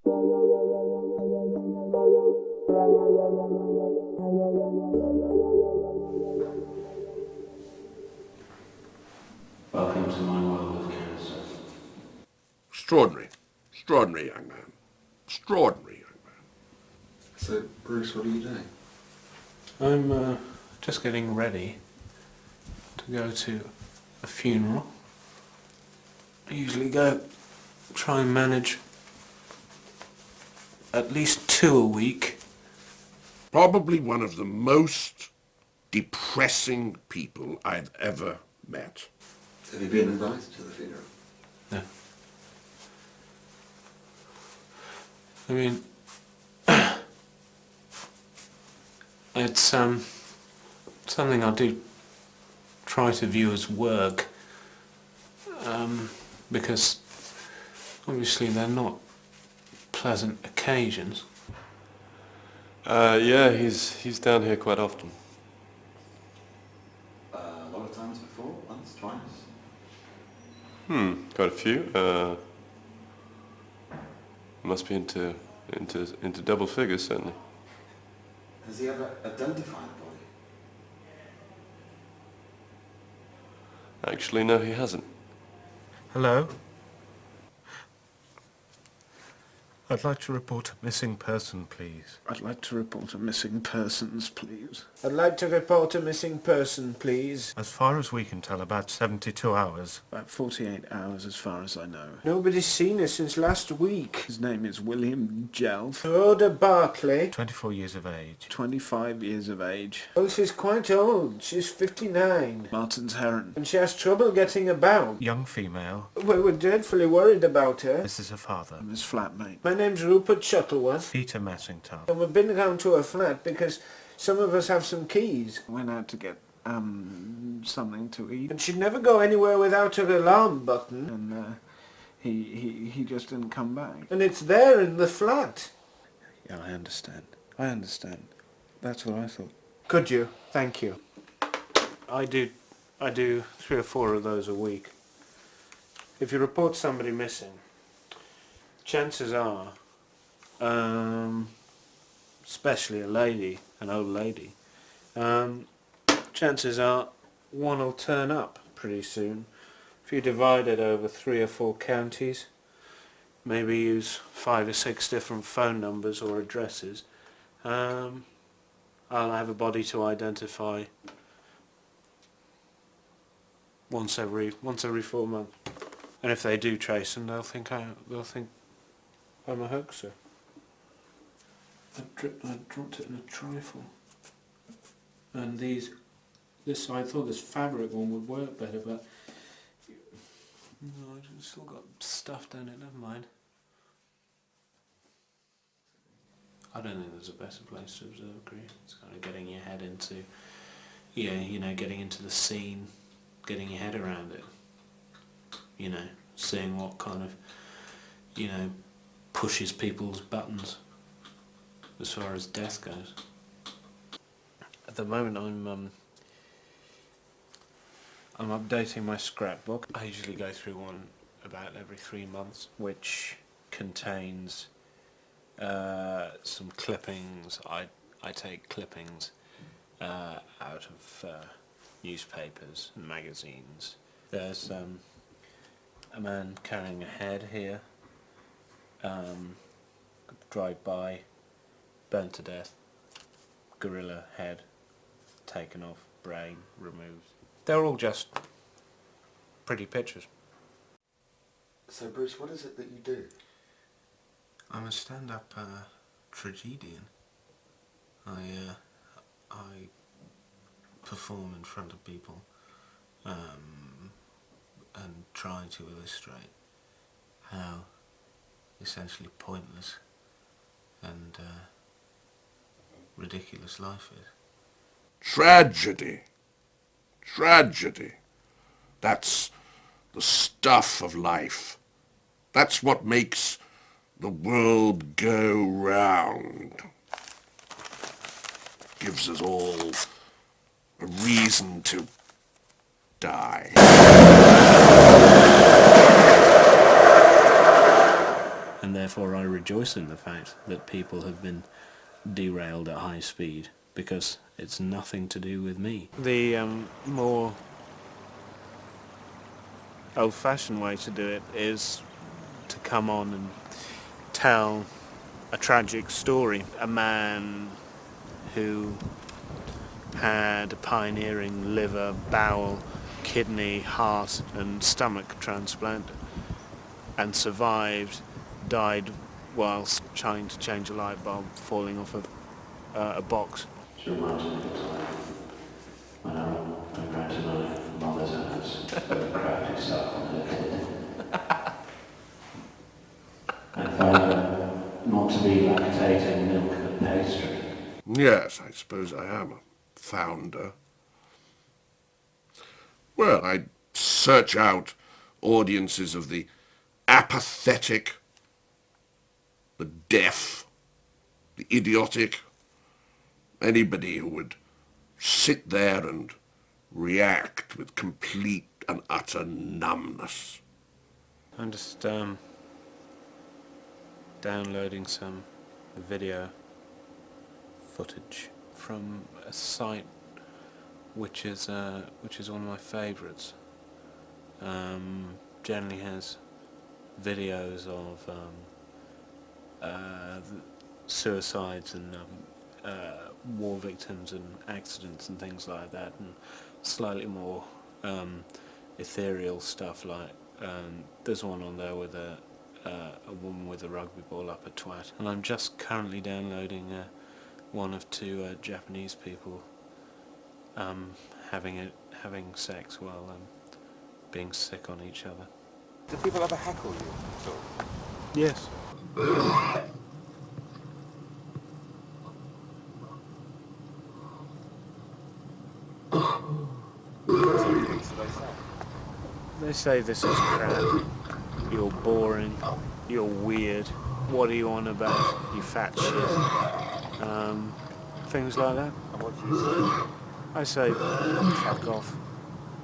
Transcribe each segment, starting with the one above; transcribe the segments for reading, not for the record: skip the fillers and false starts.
Welcome to my world of cancer. Extraordinary. Extraordinary young man. Extraordinary young man. So, Bruce, what are you doing? I'm just getting ready to go to a funeral. I usually try and manage at least 2 a week. Probably one of the most depressing people I've ever met. Have you been invited to the funeral? No. I mean, it's something I do try to view as work, because obviously they're not pleasant occasions. Yeah, he's down here quite often. A lot of times before? Once? Twice? Quite a few. Must be into double figures, certainly. Has he ever identified a body? Actually, no, he hasn't. Hello? I'd like to report a missing person, please. I'd like to report a missing persons, please. I'd like to report a missing person, please. As far as we can tell, about 72 hours. About 48 hours as far as I know. Nobody's seen her since last week. His name is William Jelf. Rhoda Barclay. 24 years of age. 25 years of age. Well, she's quite old. She's 59. Martin's Heron. And she has trouble getting about. Young female. We're dreadfully worried about her. This is her father. And his flatmate. My name's Rupert Shuttleworth. Peter Messington. And we've been round to her flat because some of us have some keys. Went out to get, something to eat. And she'd never go anywhere without her alarm button. And, he just didn't come back. And it's there in the flat. Yeah, I understand. I understand. That's what I thought. Could you? Thank you. I do 3 or 4 of those a week. If you report somebody missing, chances are, especially an old lady, chances are one will turn up pretty soon. If you divide it over 3 or 4 counties, maybe use 5 or 6 different phone numbers or addresses, I'll have a body to identify once every 4 months. And if they do trace them, they'll think I'm a hoaxer. I dropped it in a trifle. And I thought this fabric one would work better, but no, I've still got stuff down it, never mind. I don't think there's a better place to observe grief. It's kind of getting your head into, getting into the scene, getting your head around it. Seeing what kind of, pushes people's buttons as far as death goes. At the moment I'm updating my scrapbook. I usually go through one about every 3 months, which contains some clippings. I take clippings out of newspapers and magazines. There's a man carrying a head here, drive by, burnt to death, gorilla head taken off, brain removed. They're all just pretty pictures. So, Bruce, what is it that you do? I'm a stand-up tragedian. I perform in front of people and try to illustrate how essentially pointless and ridiculous life is. Tragedy. Tragedy. That's the stuff of life. That's what makes the world go round. Gives us all a reason to die. and therefore I rejoice in the fact that people have been derailed at high speed, because it's nothing to do with me. The more old-fashioned way to do it is to come on and tell a tragic story. A man who had a pioneering liver, bowel, kidney, heart and stomach transplant and survived, died whilst trying to change a light bulb, falling off a box. She reminds me of the time when I ran to my mother's house, very crafty stuff on her kid, and found her not to be lactating milk and pastry. Yes, I suppose I am a founder. Well, I'd search out audiences of the apathetic, the deaf, the idiotic, anybody who would sit there and react with complete and utter numbness. I'm just downloading some video footage from a site which is one of my favourites. Generally has videos of suicides and war victims and accidents and things like that, and slightly more ethereal stuff, like there's one on there with a woman with a rugby ball up a twat, and I'm just currently downloading one of two Japanese people having sex while being sick on each other. Do people ever heckle you at all? Yes. They say this is crap, you're boring, you're weird, what are you on about, you fat shit, things like that. And what do you say? I say, fuck off,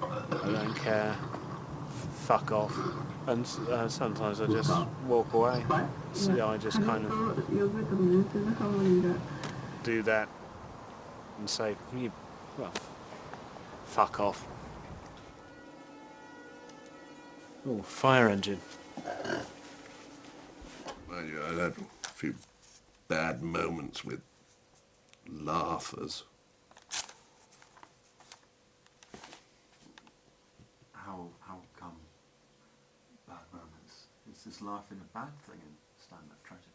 I don't care, fuck off, and sometimes I just walk away, so I just kind of do that and say, well, fuck off. Oh, fire engine. Well, yeah, I had a few bad moments with laughers. How come bad moments? Is this laughing a bad thing in stand-up tragedy?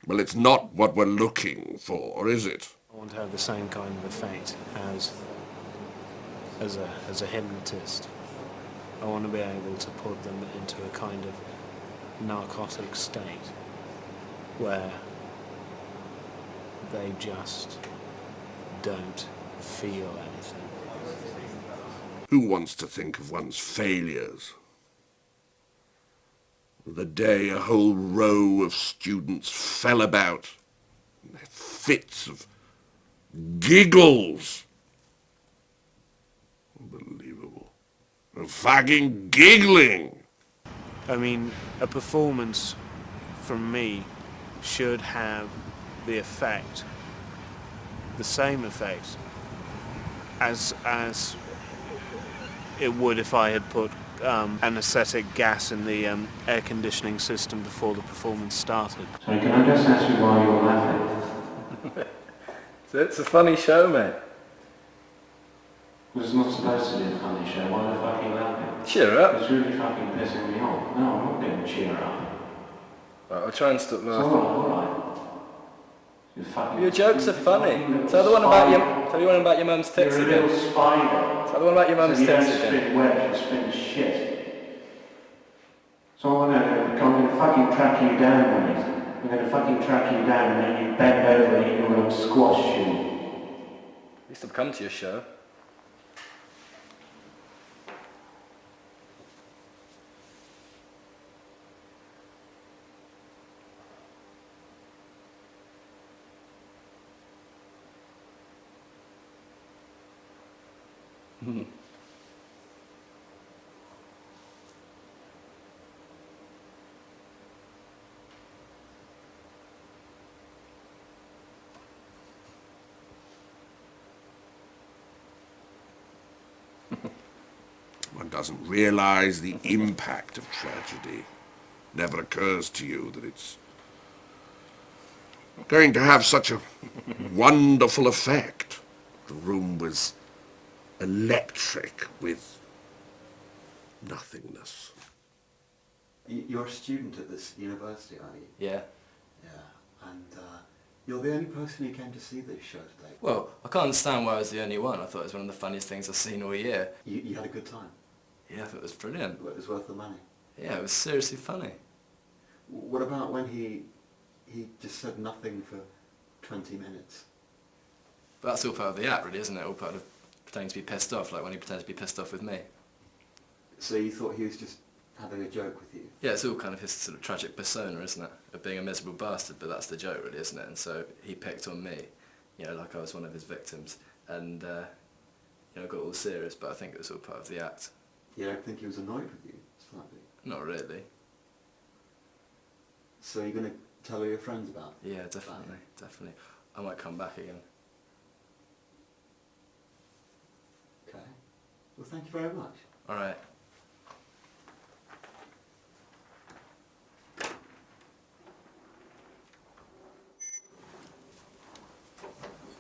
Well, it's not what we're looking for, is it? I want to have the same kind of effect as a hypnotist. I want to be able to put them into a kind of narcotic state where they just don't feel anything. Who wants to think of one's failures? The day a whole row of students fell about in their fits of giggles. Unbelievable. And fucking giggling. I mean, a performance from me should have the effect, the same effect, as it would if I had put anaesthetic gas in the air conditioning system before the performance started. Sorry, can I just ask you why you're laughing? It's a funny show, mate. Well, it's not supposed to be a funny show. Why the fuck are you laughing? Cheer up. It's really fucking pissing me off. No, I'm not going to cheer up. Right, I'll try and stop It's laughing. alright. You fucking... Your jokes are funny. Tell the one about your mum's tits You're a little again. spider. Tell the one about your mum's So you tits don't again. spit web, you spit shit. So I'm going to fucking track you down, mate. I'm going to fucking track you down and then you bend over and eat your little squash shoe. At least I've come to your show. doesn't realise the impact of tragedy. Never occurs to you that it's going to have such a wonderful effect. The room was electric with nothingness. You're a student at this university, are you? Yeah. Yeah. And you're the only person who came to see this show today. Well, I can't understand why I was the only one. I thought it was one of the funniest things I've seen all year. You had a good time? Yeah, I thought it was brilliant. Well, it was worth the money? Yeah, it was seriously funny. What about when he just said nothing for 20 minutes? But that's all part of the act, really, isn't it? All part of pretending to be pissed off, like when he pretended to be pissed off with me. So you thought he was just having a joke with you? Yeah, it's all kind of his sort of tragic persona, isn't it? Of being a miserable bastard, but that's the joke, really, isn't it? And so he picked on me, you know, like I was one of his victims, and, you know, got all serious, but I think it was all part of the act. You don't think he was annoyed with you, slightly? Not really. So you're going to tell all your friends about it? Yeah, definitely, definitely. I might come back again. Okay. Well, thank you very much. All right.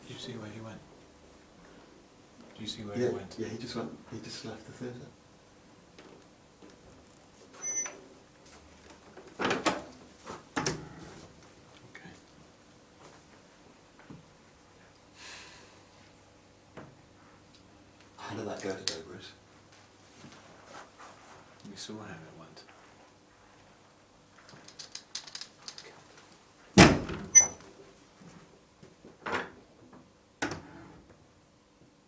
Did you see where he went? Did you see where Yeah, he went? yeah, he just left the theatre. Okay. How did that go today, Bruce? We saw how it went.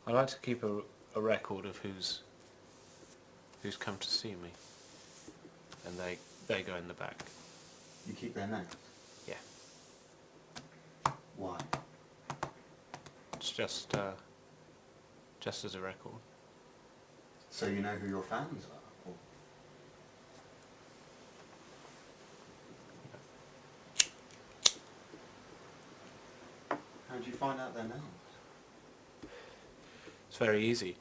I like to keep a record of who's come to see me, and they go in the back. You keep their names? Yeah. Why? It's just as a record. So you know who your fans are? Or... How did you find out their names? It's very easy.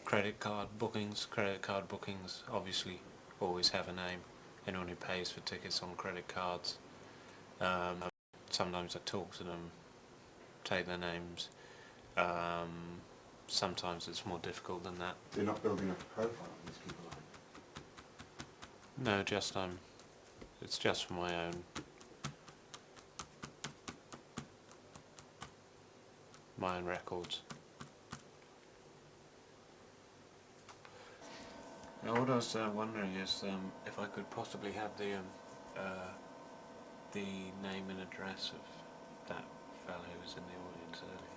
Credit card bookings obviously always have a name. Anyone who pays for tickets on credit cards. Sometimes I talk to them, take their names. Sometimes it's more difficult than that. You're not building up a profile on these people, are you? No, it's just for my own records. Now, what I was wondering is if I could possibly have the name and address of that fellow who was in the audience earlier.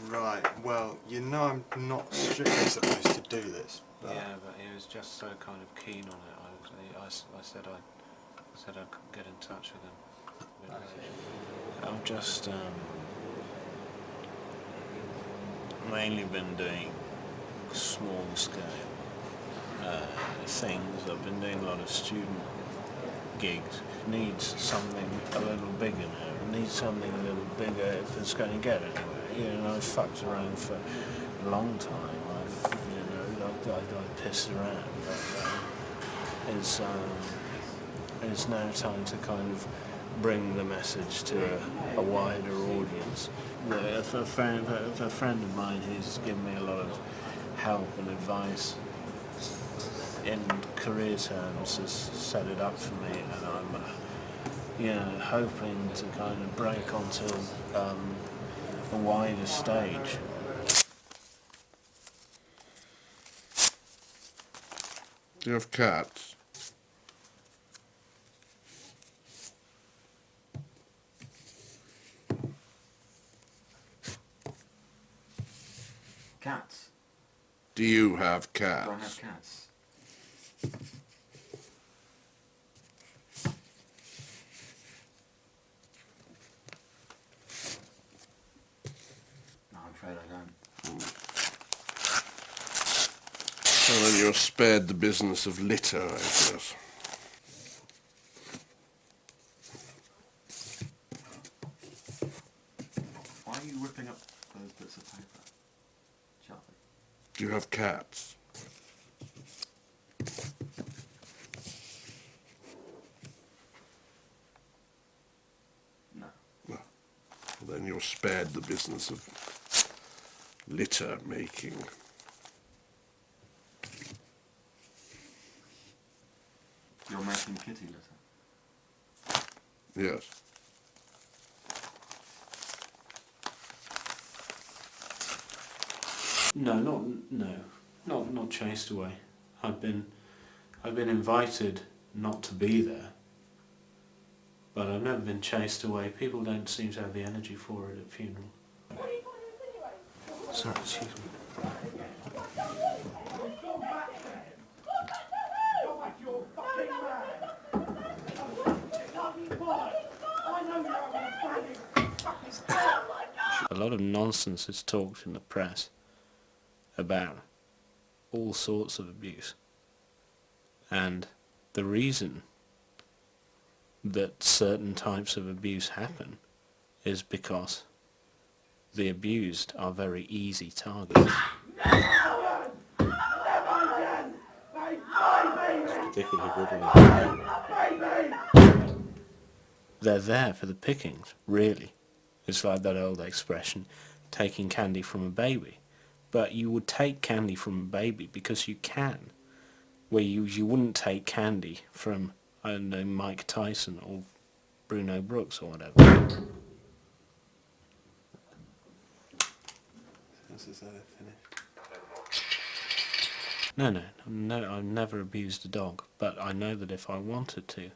Right, well, you know I'm not strictly supposed to do this, but... Yeah, but he was just so kind of keen on it. I said I'd get in touch with him. I've just mainly been doing small scale things. I've been doing a lot of student gigs. It needs something a little bigger now. It needs something a little bigger if it's going to get anywhere. You know, I've fucked around for a long time. I pissed around. But, it's now time to kind of bring the message to a wider audience. A friend of mine who's given me a lot of help and advice in career terms has set it up for me, and I'm hoping to kind of break onto a wider stage. Do you have cats? Cats? Do you have cats? Do I have cats? No, I'm afraid I don't. Well, then you're spared the business of litter, I guess. Why are you ripping up those bits of paper, Charlie? Do you have cats? Then you're spared the business of litter making. You're making kitty litter? Yes. Not chased away. I've been invited not to be there, but I've never been chased away. People don't seem to have the energy for it at funerals. Sorry, excuse me. A lot of nonsense is talked in the press about all sorts of abuse, and the reason that certain types of abuse happen is because the abused are very easy targets. Particularly good ones. They're there for the pickings, really. It's like that old expression, taking candy from a baby. But you would take candy from a baby because you can, where you wouldn't take candy from, I don't know, Mike Tyson or Bruno Brooks or whatever. No, I've never abused a dog, but I know that if I wanted to,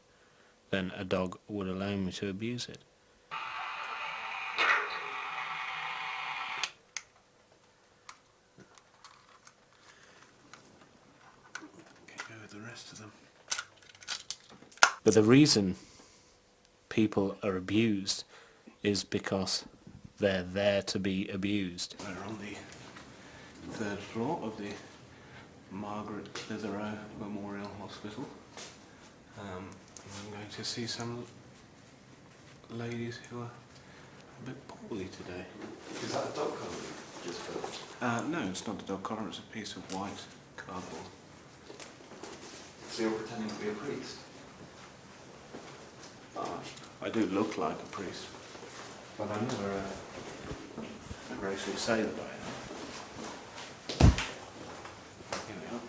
then a dog would allow me to abuse it. The rest of them. But the reason people are abused is because they're there to be abused. We're on the 3rd floor of the Margaret Clitheroe Memorial Hospital. I'm going to see some ladies who are a bit poorly today. Is that a dog collar you just filled? No, it's not a dog collar, it's a piece of white cardboard. So you're pretending to be a priest? I do look like a priest, but I never actually say that I am. Here we are.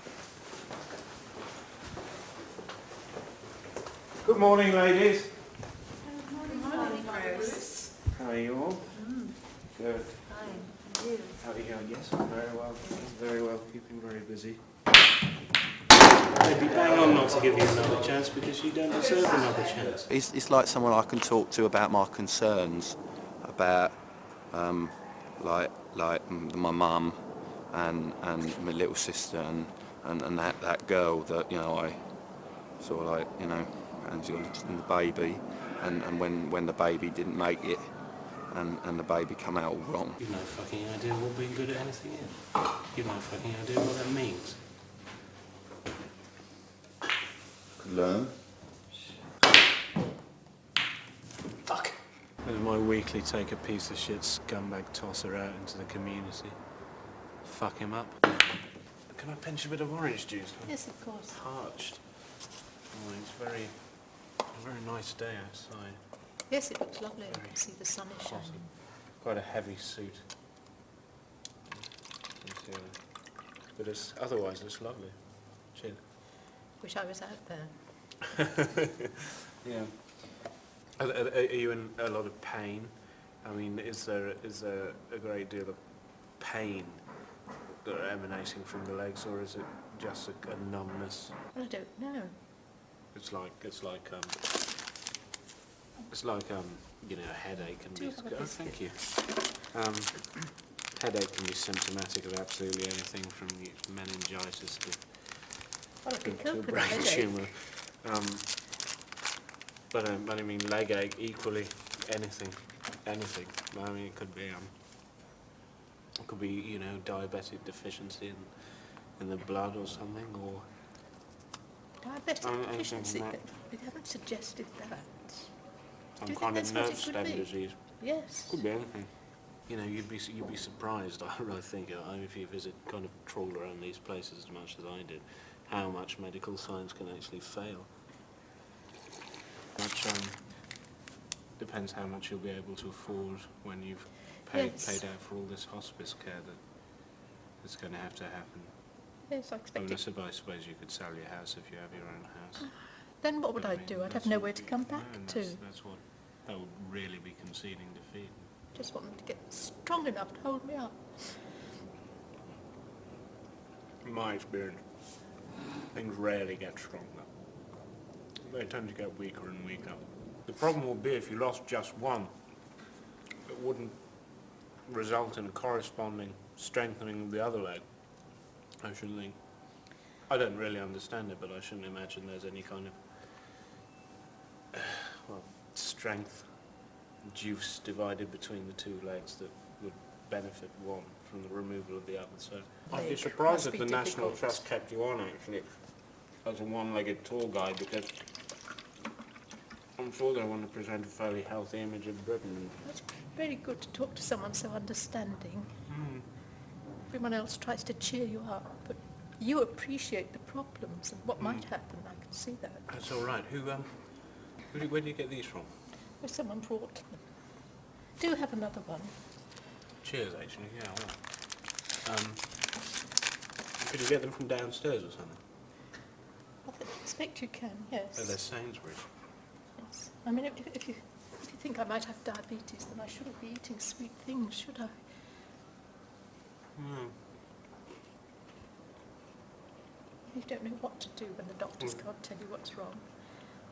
Good morning, ladies. Good morning, Rose. How are you all? Good. Fine. And you? How are you going? Yes, I'm very well, keeping very busy. They'd be bang on not to give you another chance because you don't deserve another chance. It's like someone I can talk to about my concerns, about like my mum and my little sister and that girl that, you know, I sort of like, you know, and the baby and when the baby didn't make it and the baby come out all wrong. You've no fucking idea what being good at anything is. You've no fucking idea what that means. Learn. Fuck. This is my weekly take a piece of shit scumbag tosser out into the community. Fuck him up. Can I pinch a bit of orange juice? Yes, of course. Parched. Oh, it's a very nice day outside. Yes, it looks lovely. I can see the sun is shining. Quite a heavy suit. But otherwise it's lovely. Cheers. Wish I was out there. Yeah. Are you in a lot of pain? I mean, is there a great deal of pain emanating from the legs, or is it just a numbness? Well, I don't know. It's like you know, a headache can be. Oh, thank you. Headache can be symptomatic of absolutely anything from meningitis to. Well, I can cope with a brain headache. tumour. But I mean, leg ache, equally, anything. I mean, it could be, you know, diabetic deficiency in the blood or something, or. Diabetic deficiency? They haven't suggested that. Some kind of nerve stem disease. Yes. Could be anything. You know, you'd be surprised, I really think, if you kind of trawl around these places as much as I did, how much medical science can actually fail. Depends how much you'll be able to afford when you've paid Yes. out for all this hospice care that's going to happen. Yes, I I expect mean, I it. suppose you could sell your house if you have your own house. Then what would But I mean, do? I'd have that's nowhere what- to come back no, and to. that would really be conceding defeat. Just want them to get strong enough to hold me up. In my experience, things rarely get stronger. They tend to get weaker and weaker. The problem will be if you lost just one, it wouldn't result in a corresponding strengthening of the other leg, I should think. I don't really understand it, but I shouldn't imagine there's any kind of strength juice divided between the two legs that would benefit one from the removal of the other. So I'd be Leg surprised must if be the National difficult. Trust kept you on actually as a one-legged tour guide, because I'm sure they want to present a fairly healthy image of Britain. It's very good to talk to someone so understanding. Everyone else tries to cheer you up, but you appreciate the problems and what might happen. I can see that. That's all right. Where do you get these from? Well, someone brought them. Do have another one. Cheers, actually. Yeah. Well. Could you get them from downstairs or something? I expect you can, yes. Oh, they're Sainsbury's. Yes. I mean, if you think I might have diabetes, then I shouldn't be eating sweet things, should I? You don't know what to do when the doctors can't tell you what's wrong.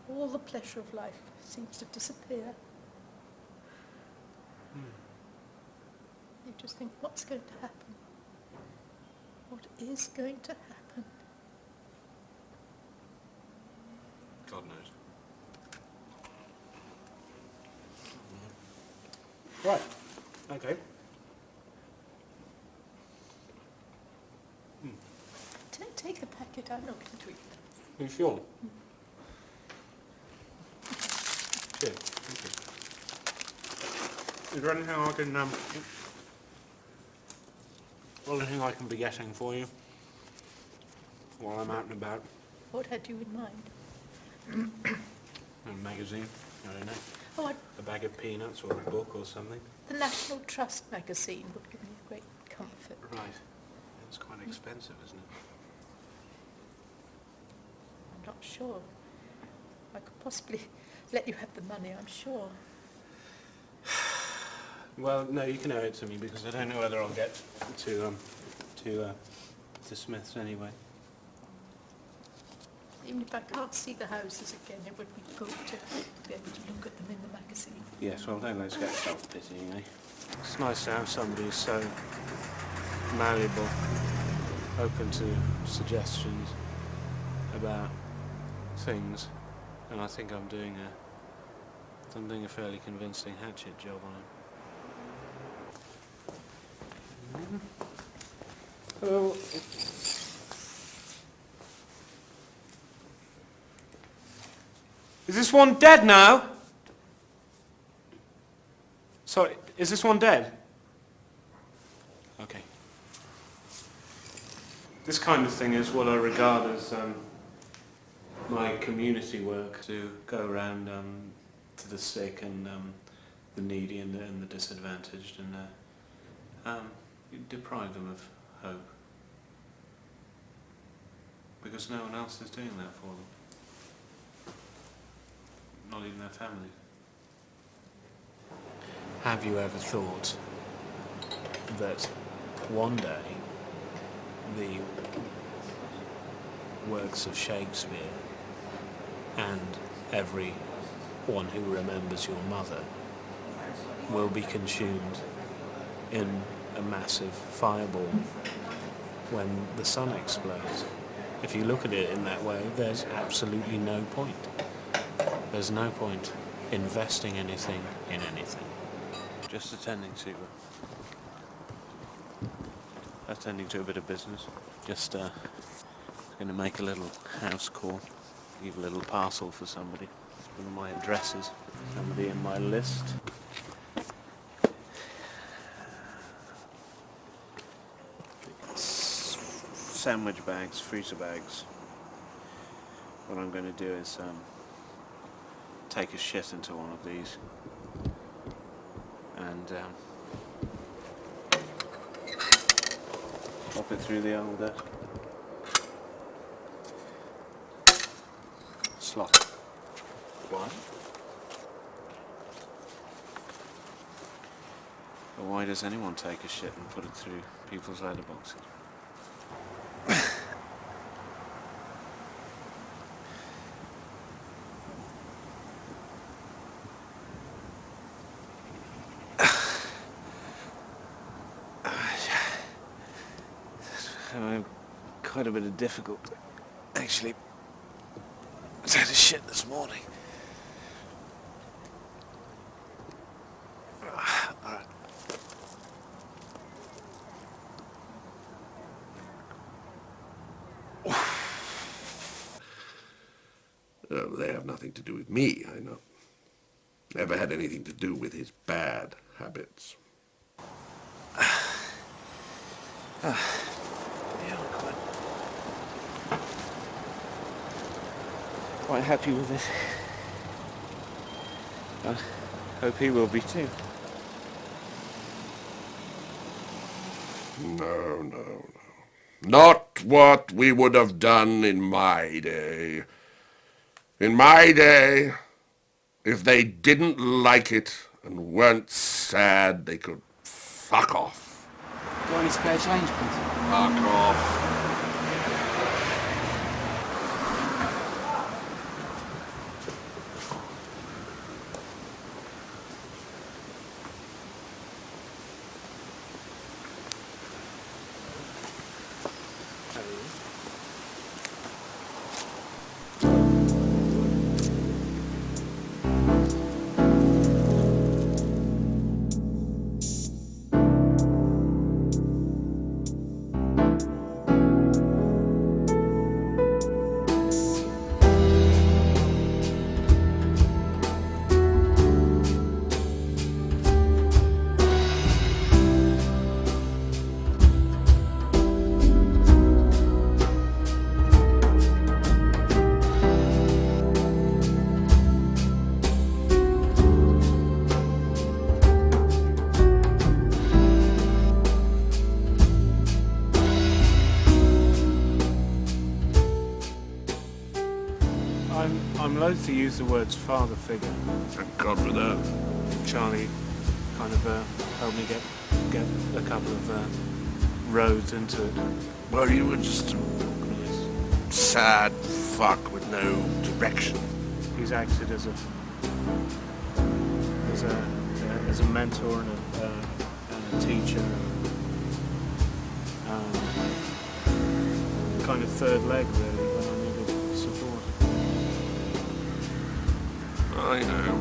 All the pleasure of life seems to disappear. You just think, what's going to happen? What is going to happen? God knows. Right. Okay. Take the packet, I'm not going to eat them. Are you sure? Cheers. Thank you. Is there anything I can, anything I can be getting for you while I'm out and about? What had you in mind? A magazine? I don't know. Oh, A bag of peanuts or a book or something? the National Trust magazine would give me a great comfort. Right. It's quite expensive, isn't it? I'm not sure. I could possibly let you have the money, I'm sure. Well, no, you can owe it to me because I don't know whether I'll get to Smith's anyway. Even if I can't see the houses again, it would be good to be able to look at them in the magazine. Yes, well, don't let's get self-pitying, eh? It's nice to have somebody who's so malleable, open to suggestions about things, and I think I'm doing a fairly convincing hatchet job on it. Hello. Is this one dead now? Sorry, is this one dead? Okay. This kind of thing is what I regard as my community work, to go around to the sick and the needy and the disadvantaged and deprive them of hope. Because no one else is doing that for them. Not even their families. Have you ever thought that one day the works of Shakespeare and everyone who remembers your mother will be consumed in a massive fireball when the sun explodes? If you look at it in that way, there's absolutely no point. There's no point investing anything in anything. Just attending to a bit of business. Just going to make a little house call, leave a little parcel for somebody. One of my addresses, somebody in my list. Sandwich bags, freezer bags. What I'm going to do is take a shit into one of these and pop it through the old slot. Why? But why does anyone take a shit and put it through people's letterboxes? Quite a bit of difficulty. Actually, I had a shit this morning. Alright. They have nothing to do with me, I know. Never had anything to do with his bad habits. Quite happy with it. I hope he will be too. No. Not what we would have done in my day. In my day, if they didn't like it and weren't sad, they could fuck off. Got any spare change, please? Fuck off. I'm loath to use the words father figure. Thank God for that. Charlie kind of helped me get a couple of roads into it. Well, you were just a sad fuck with no direction. He's acted as a mentor and a teacher, kind of third leg really when I needed support. I know.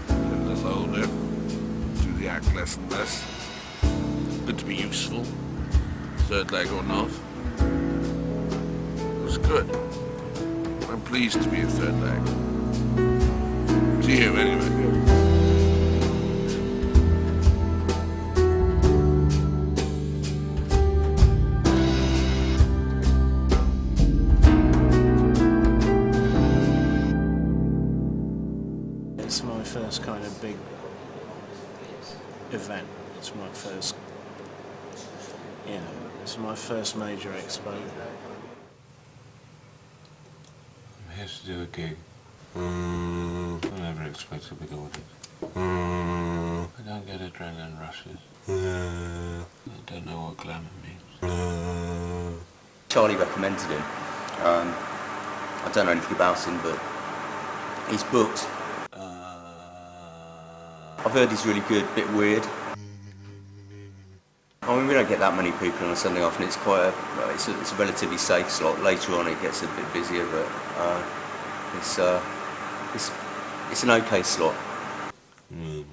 Get a little older. Do the act less and less. Good to be useful. Third leg or not. It was good. I'm pleased to be a third leg. To you, anyway. It's my first kind of big event. It's my first, it's my first major exposure. I'm here to do a gig. I never expect to be awarded. I don't get adrenaline rushes. I don't know what glamour means. Charlie recommended him. I don't know anything about him, but he's booked. I've heard he's really good, a bit weird. I mean, we don't get that many people on a Sunday afternoon. It's quite it's a relatively safe slot. Later on, it gets a bit busier, but it's an okay slot. Right,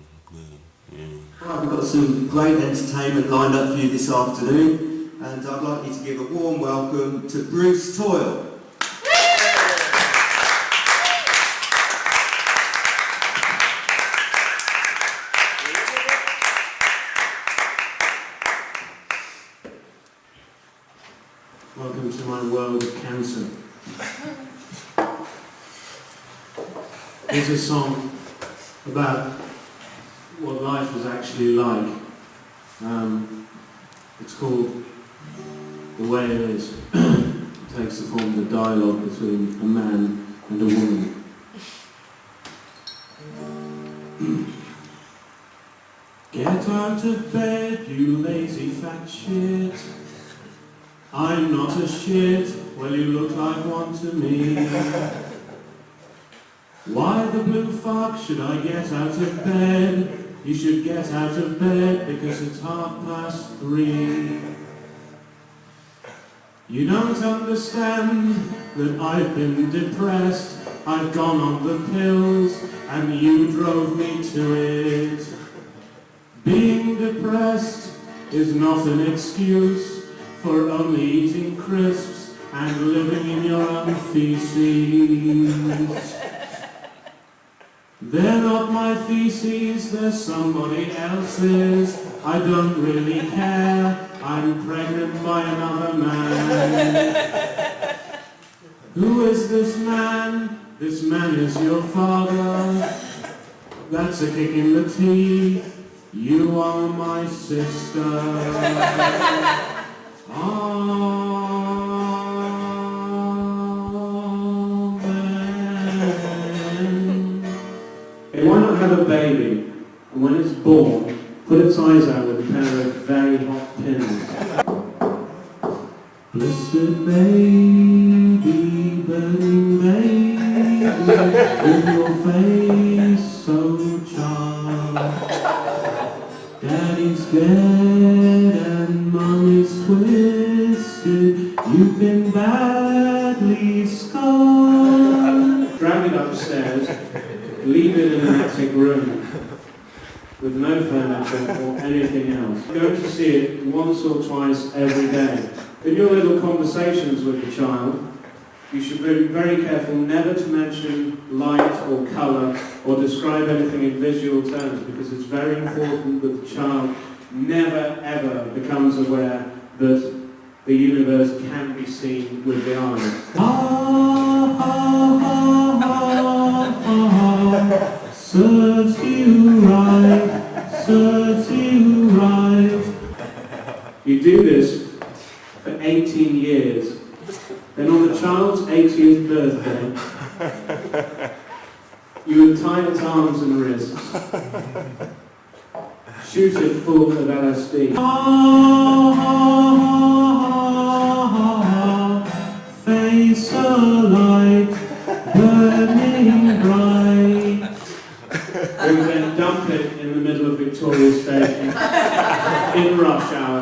we've got some great entertainment lined up for you this afternoon, and I'd like you to give a warm welcome to Bruce Toyle. Welcome to my world of cancer. Here's a song about what life was actually like. It's called The Way It Is. It takes the form of a dialogue between a man and a woman. Get out of bed, you lazy fat shit. I'm not a shit, well you look like one to me. Why the blue fuck should I get out of bed? You should get out of bed because it's 3:30. You don't understand that I've been depressed. I've gone on the pills and you drove me to it. Being depressed is not an excuse for only eating crisps and living in your own feces. They're not my feces, they're somebody else's. I don't really care, I'm pregnant by another man. Who is this man? This man is your father. That's a kick in the teeth. You are my sister. Amen. Why not have a baby, and when it's born, put its eyes out with a pair of very hot pins. Blistered baby, burning baby, with your face so charmed. Daddy's dead and Mummy's twisted. You've been badly scarred. Drag it upstairs, leave it in an attic room with no furniture or anything else. Go to see it once or twice every day. In your little conversations with the child, you should be very careful never to mention light or colour or describe anything in visual terms, because it's very important that the child never ever becomes aware that the universe can be seen with the eyes. Serves you right, serves you right. You do this for 18 years. Then on the child's 80th birthday, you would tie its arms and wrists, shoot it full of LSD. Face alight, burning bright. We would then dump it in the middle of Victoria Station in rush hour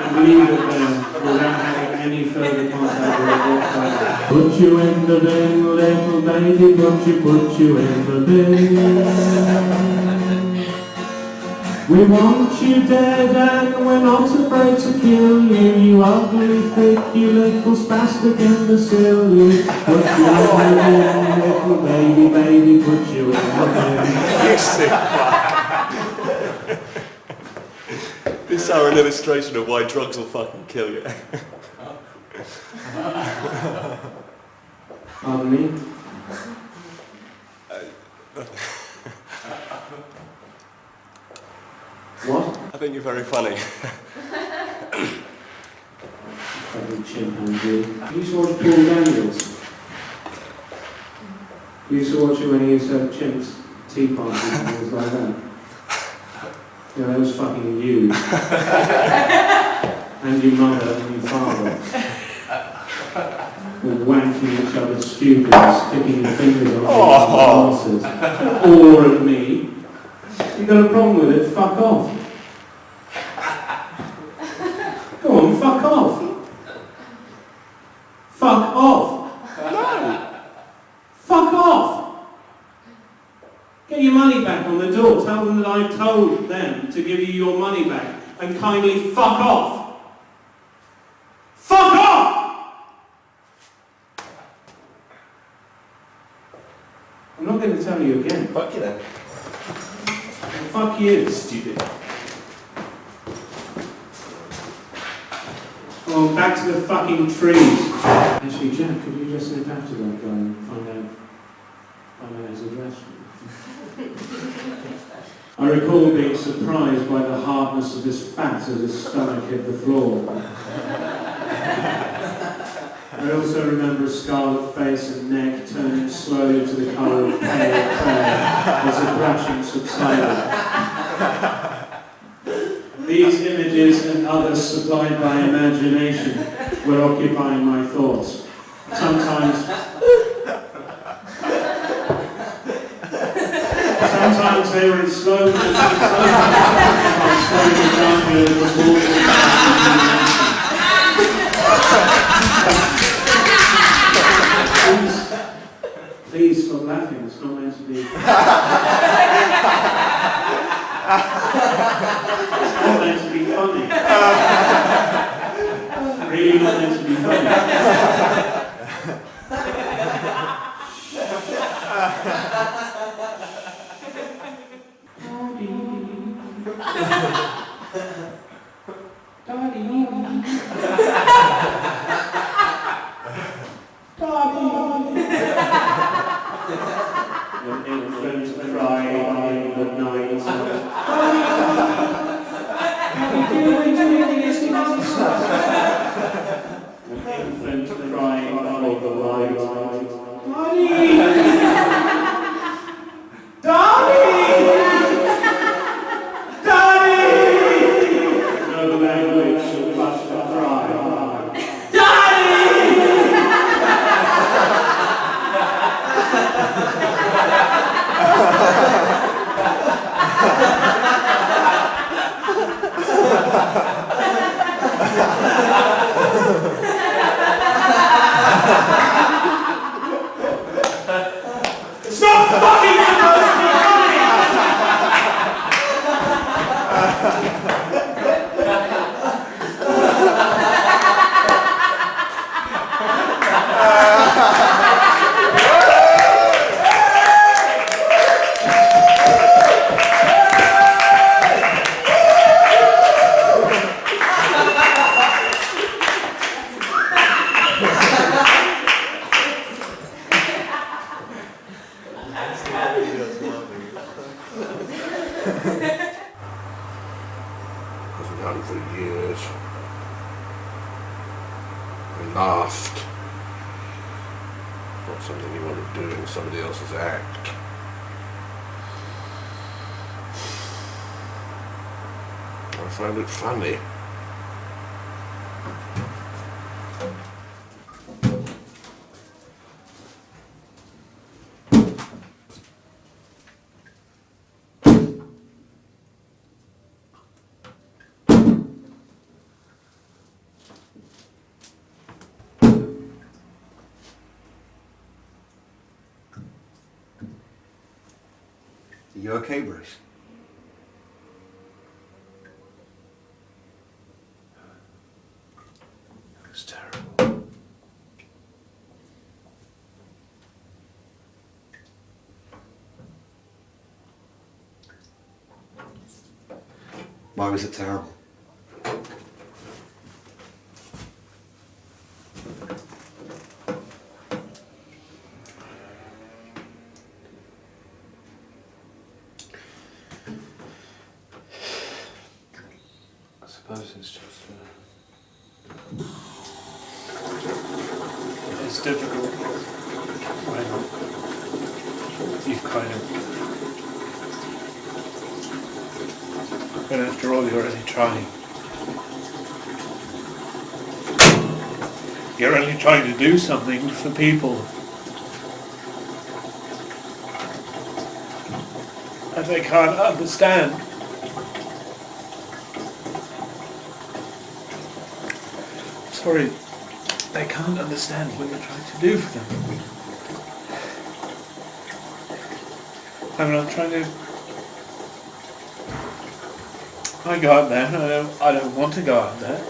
and leave it there without having any further contact with it whatsoever. Put you in the bin, little baby, put you in the bin. We want you dead and we're not afraid to kill you, you ugly thick, you little spastic imbecile. You put you in the bin, little baby, put you in the bin. You sick This is an illustration of why drugs will fucking kill you. Pardon me? What? I think you're very funny. Fucking chimpanzee. You used to watch Paul Daniels? You used to watch it when he used to have chimps, tea parties and things like that? Yeah, that was fucking you. And your mother and your father. All wanking each other's stupid and sticking your fingers on their asses. Or at me. You got a problem with it, fuck off. Go on, fuck off. Fuck off. No. Fuck off. Get your money back on the door. Tell them that I told them to give you your money back. And kindly fuck off. Fuck off! I'm not going to tell you again. Fuck you then. Fuck you, stupid. Well, back to the fucking trees. Actually, Jack, could you just nip after that guy and find out his address? I recall being surprised by the hardness of his fat as his stomach hit the floor. I also remember a scarlet face and neck turning slowly to the colour of pale clay as the thrashing subsided. These images and others supplied by imagination were occupying my thoughts. Sometimes they were in slow motion, sometimes slowly downhill the walls. Please stop laughing, it's not meant to be. It's not meant to be funny. It's really not meant to be funny. An infant crying in the night. An infant crying for the light. No language but to cry. Stop fucking supposed to be Because we've done for years. We laughed. It's not something you want to do in somebody else's act. I find it funny. Are you okay, Bruce? It was terrible. Why was it terrible? I suppose it's just it's difficult when you've kind of, but after all you're only trying. You're only trying to do something for people. And they can't understand. Sorry, they can't understand what you're trying to do for them. I mean, I'm trying to... I go out there, and I don't want to go out there.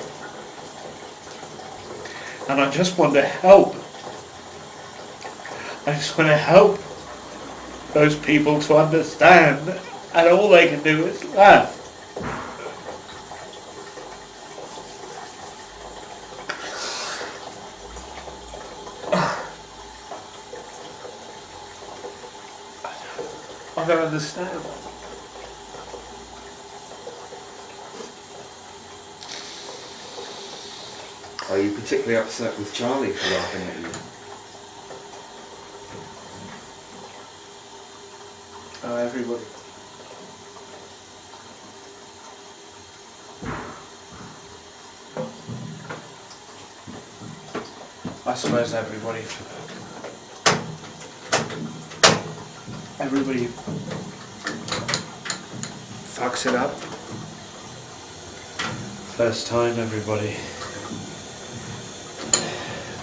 And I just want to help. I just want to help those people to understand, and all they can do is laugh. I don't understand. Are you particularly upset with Charlie for laughing at you? Oh, everybody. I suppose everybody fucks it up. First time everybody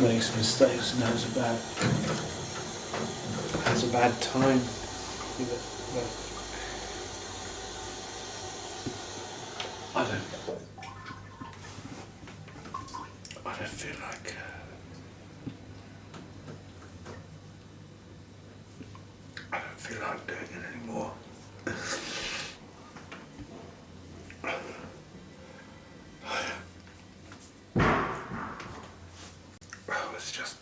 makes mistakes and has a bad time with it. But I don't feel like doing it anymore. It's just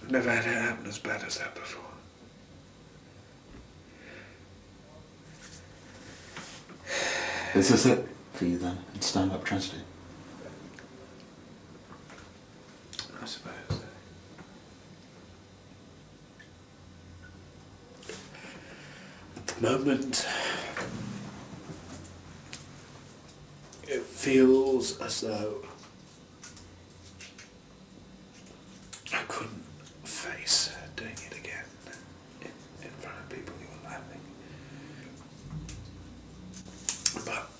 I've never had it happen as bad as that before. Is this it for you then, in stand-up tragedy? I suppose. At the moment, it feels as though I couldn't face doing it again in front of people who were laughing. But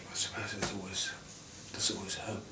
I suppose there's always hope.